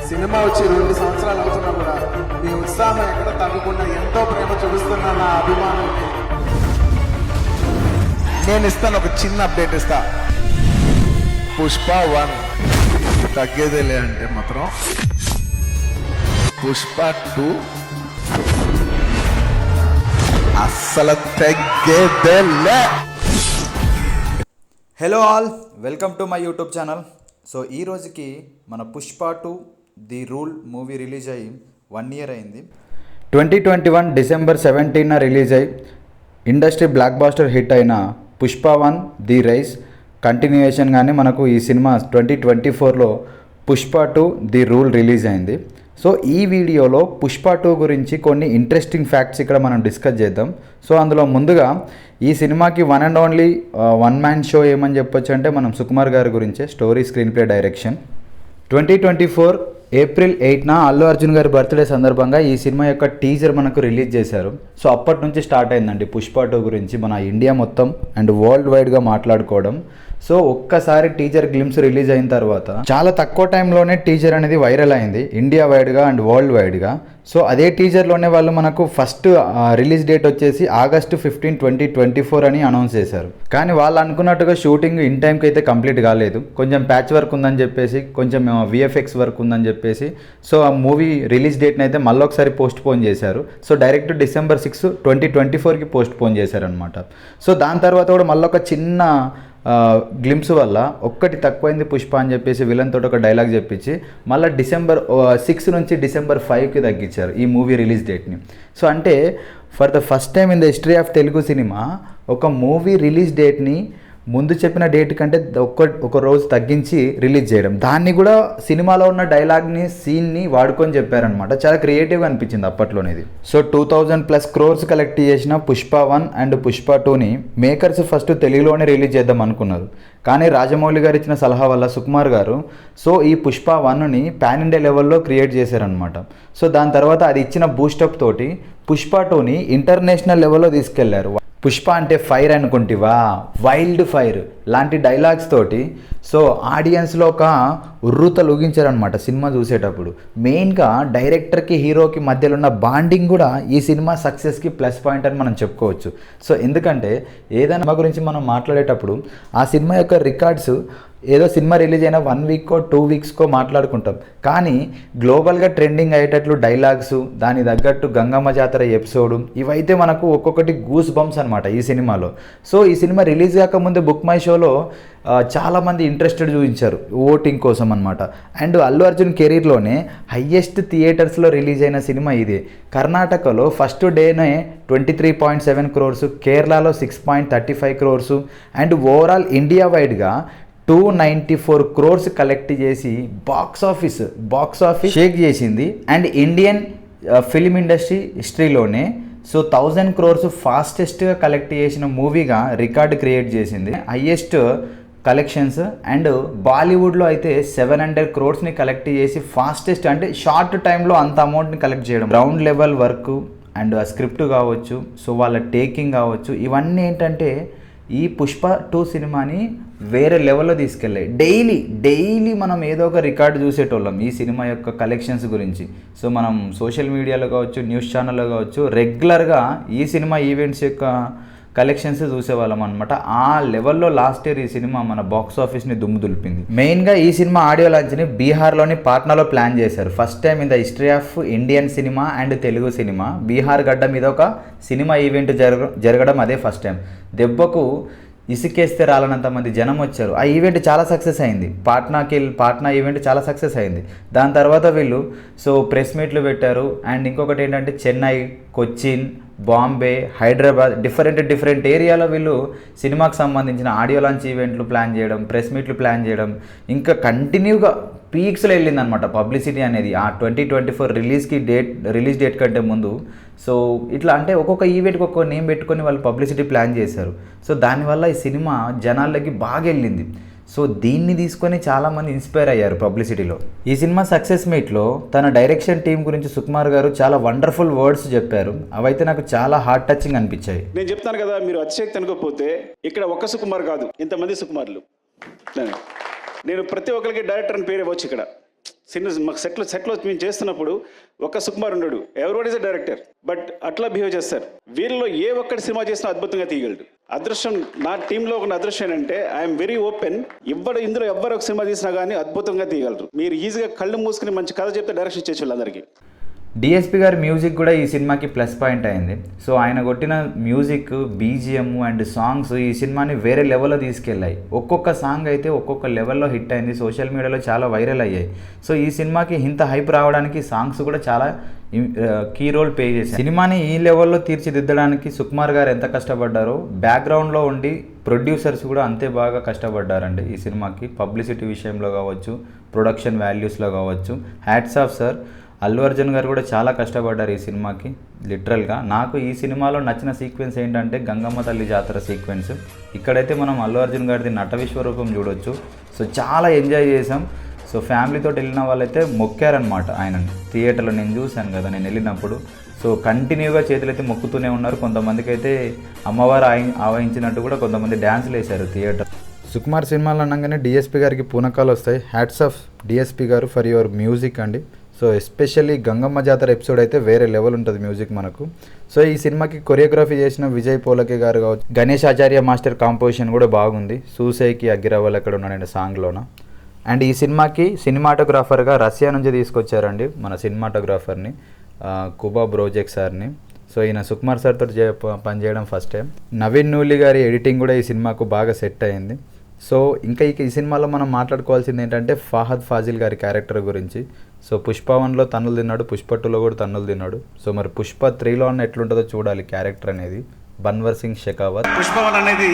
Cinema వచ్చి 2 సంవత్సరాలు అవుతున్నా కూడా మీ ఉత్సాహం ఎక్కడ తగ్గకుండా ఎంతో ప్రేమ చూపిస్తున్న నా అభిమానులకి నేను ఇస్తాను, ఒక చిన్న అప్డేట్ ఇస్తా. పుష్ప 1 తగ్గేదేలే అంటే మాత్రం పుష్ప 2 అస్సలు తగ్గేదేలే. Hello all, welcome to my YouTube channel. So ఈ రోజుకి మన Pushpa 2 the rule movie release అయ్యి 1 ఇయర్ అయింది. 2021 డిసెంబర్ 17న రిలీజ్ అయ్యి ఇండస్ట్రీ బ్లాక్ బాస్టర్ హిట్ అయిన పుష్ప 1 ది రైజ్ కంటిన్యూయేషన్గానే మనకు ఈ సినిమా 2024లో పుష్ప 2 ది రూల్ రిలీజ్ అయింది. సో ఈ వీడియోలో పుష్ప 2 గురించి కొన్ని ఇంట్రెస్టింగ్ ఫ్యాక్ట్స్ ఇక్కడ మనం డిస్కస్ చేద్దాం. సో అందులో ముందుగా ఈ సినిమాకి one and only one man show ఏమని చెప్పొచ్చు అంటే మనం సుకుమార్ గారి గురించే. Story, screenplay, direction. 2024 April 8న అల్లు అర్జున్ గారి బర్త్డే సందర్భంగా ఈ సినిమా యొక్క టీజర్ మనకు రిలీజ్ చేశారు. సో అప్పటి నుంచి స్టార్ట్ అయిందండి పుష్ప 2 గురించి మన ఇండియా మొత్తం అండ్ వరల్డ్ వైడ్గా మాట్లాడుకోవడం. సో ఒక్కసారి టీజర్ గ్లిమ్స్ రిలీజ్ అయిన తర్వాత చాలా తక్కువ టైంలోనే టీజర్ అనేది వైరల్ అయింది ఇండియా వైడ్గా అండ్ వరల్డ్ వైడ్గా. సో అదే టీజర్లోనే వాళ్ళు మనకు ఫస్ట్ రిలీజ్ డేట్ వచ్చేసి ఆగస్టు 15, 2024 అని అనౌన్స్ చేశారు. కానీ వాళ్ళు అనుకున్నట్టుగా షూటింగ్ ఇన్ టైంకి అయితే కంప్లీట్ కాలేదు. కొంచెం ప్యాచ్ వర్క్ ఉందని చెప్పేసి, కొంచెం విఎఫ్ఎక్స్ వర్క్ ఉందని చెప్పేసి సో ఆ మూవీ రిలీజ్ డేట్ని అయితే మళ్ళీ ఒకసారి పోస్ట్ పోన్ చేశారు. సో డైరెక్ట్ డిసెంబర్ 6, 2024కి పోస్ట్ పోన్ చేశారనమాట. సో దాని తర్వాత కూడా మళ్ళీ ఒక చిన్న గ్లిమ్స్ వల్ల ఒక్కటి తక్కువైంది పుష్ప అని చెప్పేసి విలన్ తోటి ఒక డైలాగ్ చెప్పించి మళ్ళీ డిసెంబర్ 6 నుంచి డిసెంబర్ 5కి తగ్గించారు ఈ మూవీ రిలీజ్ డేట్ని. సో అంటే for the first time in the history of Telugu cinema ఒక మూవీ రిలీజ్ డేట్ని ముందు చెప్పిన డేట్ కంటే ఒక రోజు తగ్గించి రిలీజ్ చేయడం, దాన్ని కూడా సినిమాలో ఉన్న డైలాగ్ని, సీన్ని వాడుకొని చెప్పారనమాట. చాలా క్రియేటివ్గా అనిపించింది అప్పట్లోనేది. సో 2000+ crores కలెక్ట్ చేసిన పుష్ప 1 అండ్ పుష్ప 2ని మేకర్స్ ఫస్ట్ తెలుగులోనే రిలీజ్ చేద్దాం అనుకున్నారు. కానీ రాజమౌళి గారు ఇచ్చిన సలహా వల్ల సుకుమార్ గారు సో ఈ పుష్ప 1ని పాన్ ఇండియా లెవెల్లో క్రియేట్ చేశారనమాట. సో దాని తర్వాత అది ఇచ్చిన బూస్టప్ తోటి పుష్ప 2ని ఇంటర్నేషనల్ లెవెల్లో తీసుకెళ్లారు. పుష్ప అంటే ఫైర్ అనుకుంటివా, వైల్డ్ ఫైర్ లాంటి డైలాగ్స్ తోటి సో ఆడియన్స్లో ఒక ఉర్రూతలు ఊగించారనమాట సినిమా చూసేటప్పుడు. మెయిన్గా డైరెక్టర్కి హీరోకి మధ్యలో ఉన్న బాండింగ్ కూడా ఈ సినిమా సక్సెస్కి ప్లస్ పాయింట్ అని మనం చెప్పుకోవచ్చు. సో ఎందుకంటే ఏదైనా గురించి మనం మాట్లాడేటప్పుడు ఆ సినిమా యొక్క రికార్డ్స్ ఏదో సినిమా రిలీజ్ అయిన 1 వీక్కో 2 వీక్స్కో మాట్లాడుకుంటాం. కానీ గ్లోబల్గా ట్రెండింగ్ అయ్యేటట్లు డైలాగ్స్, దాని తగ్గట్టు గంగమ్మ జాతర ఎపిసోడు, ఇవైతే మనకు ఒక్కొక్కటి గూస్ బంప్స్ అనమాట ఈ సినిమాలో. సో ఈ సినిమా రిలీజ్ కాకముందు బుక్ మై షోలో చాలామంది ఇంట్రెస్టెడ్ చూపించారు ఓటింగ్ కోసం అనమాట. అండ్ అల్లు అర్జున్ కెరీర్లోనే హయ్యెస్ట్ థియేటర్స్లో రిలీజ్ అయిన సినిమా ఇదే. కర్ణాటకలో ఫస్ట్ డేనే 23.7 crores, కేరళలో 6.35 crores అండ్ ఓవరాల్ ఇండియా వైడ్గా 294 crores కలెక్ట్ చేసి బాక్స్ ఆఫీస్ షేక్ చేసింది. అండ్ ఇండియన్ ఫిల్మ్ ఇండస్ట్రీ హిస్టరీలోనే సో 1000 crores ఫాస్టెస్ట్గా కలెక్ట్ చేసిన మూవీగా రికార్డు క్రియేట్ చేసింది. Highest collections. అండ్ బాలీవుడ్లో అయితే 700 crores కలెక్ట్ చేసి ఫాస్టెస్ట్, అంటే షార్ట్ టైంలో అంత అమౌంట్ని కలెక్ట్ చేయడం. గ్రౌండ్ లెవెల్ వర్క్ అండ్ ఆ స్క్రిప్ట్ కావచ్చు, సో వాళ్ళ టేకింగ్ కావచ్చు, ఇవన్నీ ఏంటంటే ఈ పుష్ప 2 సినిమాని వేరే లెవెల్లో తీసుకెళ్ళాయి. డైలీ మనం ఏదో ఒక రికార్డు చూసేటోళ్ళం ఈ సినిమా యొక్క కలెక్షన్స్ గురించి. సో మనం సోషల్ మీడియాలో కావచ్చు, న్యూస్ ఛానల్లో కావచ్చు, రెగ్యులర్గా ఈ సినిమా ఈవెంట్స్ యొక్క కలెక్షన్స్ చూసేవాళ్ళం అనమాట. ఆ లెవెల్లో లాస్ట్ ఇయర్ ఈ సినిమా మన బాక్స్ ఆఫీస్ని దుమ్ము దులిపింది. మెయిన్గా ఈ సినిమా ఆడియో లాంచ్ని బీహార్లోని పాట్నాలో ప్లాన్ చేశారు. First time in the history of Indian cinema and Telugu cinema Bihar గడ్డ మీద ఒక సినిమా ఈవెంట్ జరగడం అదే ఫస్ట్ టైం. దెబ్బకు ఇసుకేస్తే రాలనంత మంది జనం వచ్చారు. ఆ ఈవెంట్ చాలా సక్సెస్ అయింది. పాట్నా ఈవెంట్ చాలా సక్సెస్ అయింది. దాని తర్వాత వీళ్ళు సో ప్రెస్ మీట్లు పెట్టారు. అండ్ ఇంకొకటి ఏంటంటే చెన్నై, కొచ్చిన్, బాంబే, హైదరాబాద్, డిఫరెంట్ ఏరియాలో వీళ్ళు సినిమాకి సంబంధించిన ఆడియో లాంచ్ ఈవెంట్లు ప్లాన్ చేయడం, ప్రెస్ మీట్లు ప్లాన్ చేయడం, ఇంకా కంటిన్యూగా పీక్స్లో వెళ్ళిందనమాట పబ్లిసిటీ అనేది ఆ 2024 రిలీజ్ డేట్ కంటే ముందు. సో ఇట్లా అంటే ఒక్కొక్క ఈవెంట్కి ఒక్కొక్క నేమ్ పెట్టుకొని వాళ్ళు పబ్లిసిటీ ప్లాన్ చేశారు. సో దానివల్ల ఈ సినిమా జనాలకి బాగా వెళ్ళింది. సో దీన్ని తీసుకొని చాలామంది ఇన్స్పైర్ అయ్యారు పబ్లిసిటీలో. ఈ సినిమా సక్సెస్ మీట్లో తన డైరెక్షన్ టీం గురించి సుకుమార్ గారు చాలా వండర్ఫుల్ వర్డ్స్ చెప్పారు. అవైతే నాకు చాలా హార్ట్ టచింగ్ అనిపించాయి. నేను చెప్తాను కదా, మీరు అతిశక్తి అనుకోకపోతే ఇక్కడ ఒక్క సుకుమార్ కాదు, ఇంతమంది సుకుమార్లు. నేను ప్రతి ఒక్కరికి డైరెక్టర్ అని పేరు ఇవ్వచ్చు ఇక్కడ. మాకు సెట్లో మేము చేస్తున్నప్పుడు ఒక్క సుకుమార్ ఉన్నాడు, everyone is a director, but అట్లా బిహేవ్ చేస్తారు. వీళ్ళలో ఏ ఒక్కటి సినిమా చేసినా అద్భుతంగా తీయగలడు. అదృష్టం నా టీంలో ఒక అదృష్టం ఏంటంటే ఐఎమ్ వెరీ ఓపెన్. ఇందులో ఎవ్వరు ఒక సినిమా తీసినా కానీ అద్భుతంగా తీయగలరు. మీరు ఈజీగా కళ్ళు మూసుకుని మంచి కథ చెప్తే డైరెక్షన్ ఇచ్చేసి వాళ్ళందరికీ. డిఎస్పి గారి మ్యూజిక్ కూడా ఈ సినిమాకి ప్లస్ పాయింట్ అయింది. సో ఆయన కొట్టిన మ్యూజిక్, బీజిఎం అండ్ సాంగ్స్ ఈ సినిమాని వేరే లెవెల్లో తీసుకెళ్ళాయి. ఒక్కొక్క సాంగ్ అయితే ఒక్కొక్క లెవెల్లో హిట్ అయింది, సోషల్ మీడియాలో చాలా వైరల్ అయ్యాయి. సో ఈ సినిమాకి ఇంత హైప్ రావడానికి సాంగ్స్ కూడా చాలా కీ రోల్ ప్లే చేశాయి. సినిమాని ఈ లెవెల్లో తీర్చిదిద్దడానికి సుకుమార్ గారు ఎంత కష్టపడ్డారో, బ్యాక్గ్రౌండ్లో ఉండి ప్రొడ్యూసర్స్ కూడా అంతే బాగా కష్టపడ్డారండి ఈ సినిమాకి. పబ్లిసిటీ విషయంలో కావచ్చు, ప్రొడక్షన్ వాల్యూస్లో కావచ్చు. Hats off sir. Allu Arjun గారు కూడా చాలా కష్టపడ్డారు ఈ సినిమాకి లిటరల్గా. నాకు ఈ సినిమాలో నచ్చిన సీక్వెన్స్ ఏంటంటే గంగమ్మ తల్లి జాతర సీక్వెన్స్. ఇక్కడైతే మనం అల్లు అర్జున్ గారిది నట విశ్వరూపం చూడొచ్చు. సో చాలా ఎంజాయ్ చేసాం. సో ఫ్యామిలీతో వెళ్ళిన వాళ్ళైతే మొక్కారనమాట ఆయనని. థియేటర్లో నేను చూశాను కదా నేను వెళ్ళినప్పుడు. సో కంటిన్యూగా చేతులైతే మొక్కుతూనే ఉన్నారు. కొంతమందికి అయితే అమ్మవారు ఆవహించినట్టు కూడా కొంతమంది డ్యాన్సులు వేశారు థియేటర్. సుకుమార్ సినిమాలు అనగానే డిఎస్పి గారికి పూనకాలు వస్తాయి. హ్యాట్స్ ఆఫ్ డిఎస్పి గారు ఫర్ యువర్ మ్యూజిక్ అండి. సో ఎస్పెషల్లీ గంగమ్మ జాతర ఎపిసోడ్ అయితే వేరే లెవెల్ ఉంటుంది మ్యూజిక్ మనకు. సో ఈ సినిమాకి కొరియోగ్రఫీ చేసిన విజయ్ పోలకే గారు కావచ్చు, గణేష్ ఆచార్య మాస్టర్ కాంపోజిషన్ కూడా బాగుంది. సూసైకి అగ్గిరవ్వలు ఎక్కడ ఉన్నాడండి సాంగ్లోన. అండ్ ఈ సినిమాకి సినిమాటోగ్రాఫర్గా రష్యా నుంచి తీసుకొచ్చారండి మన సినిమాటోగ్రాఫర్ని, కుబా బ్రోజెక్ సార్ని. సో ఈయన సుకుమార్ సార్తో పనిచేయడం ఫస్ట్ టైం. నవీన్ నూలి గారి ఎడిటింగ్ కూడా ఈ సినిమాకు బాగా సెట్ అయింది. సో ఇంకా ఈ సినిమాలో మనం మాట్లాడుకోవాల్సింది ఏంటంటే ఫహద్ ఫాజిల్ గారి క్యారెక్టర్ గురించి. సో పుష్ప 1లో తన్నులు తిన్నాడు, పుష్ప 2లో కూడా తన్నులు తిన్నాడు. సో మరి పుష్ప 3లో అన్న ఎట్లుంటుందో చూడాలి క్యారెక్టర్ అనేది. బన్వర్ సింగ్ షెకావత్. పుష్ప 1 అనేది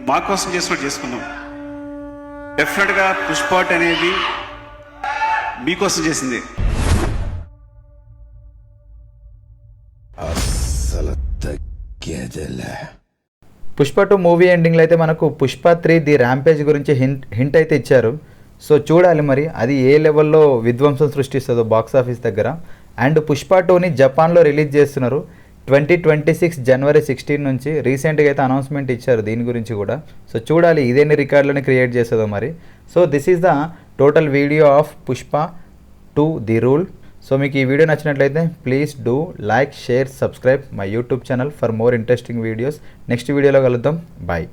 మా కోసం చేసుకున్నాం. డెఫినెట్గా పుష్ప 2 అనేది మీకోసం చేసింది. పుష్ప 2 మూవీ ఎండింగ్లో అయితే మనకు పుష్ప 3 ది ర్యాంపేజ్ గురించి హింట్ అయితే ఇచ్చారు. సో చూడాలి మరి అది ఏ లెవెల్లో విధ్వంసం సృష్టిస్తుందో బాక్స్ ఆఫీస్ దగ్గర. అండ్ పుష్ప 2ని జపాన్లో రిలీజ్ చేస్తున్నారు 2026 జనవరి 16 నుంచి. రీసెంట్గా అయితే అనౌన్స్మెంట్ ఇచ్చారు దీని గురించి కూడా. సో చూడాలి ఇదేన్ని రికార్డులని క్రియేట్ చేస్తుందో మరి. So this is the total video of Pushpa 2 the rule. So మీకు ఈ వీడియో నచ్చినట్లయితే please do like, share, subscribe my YouTube channel for more interesting videos. Next వీడియోలో కలుద్దాం. బాయ్.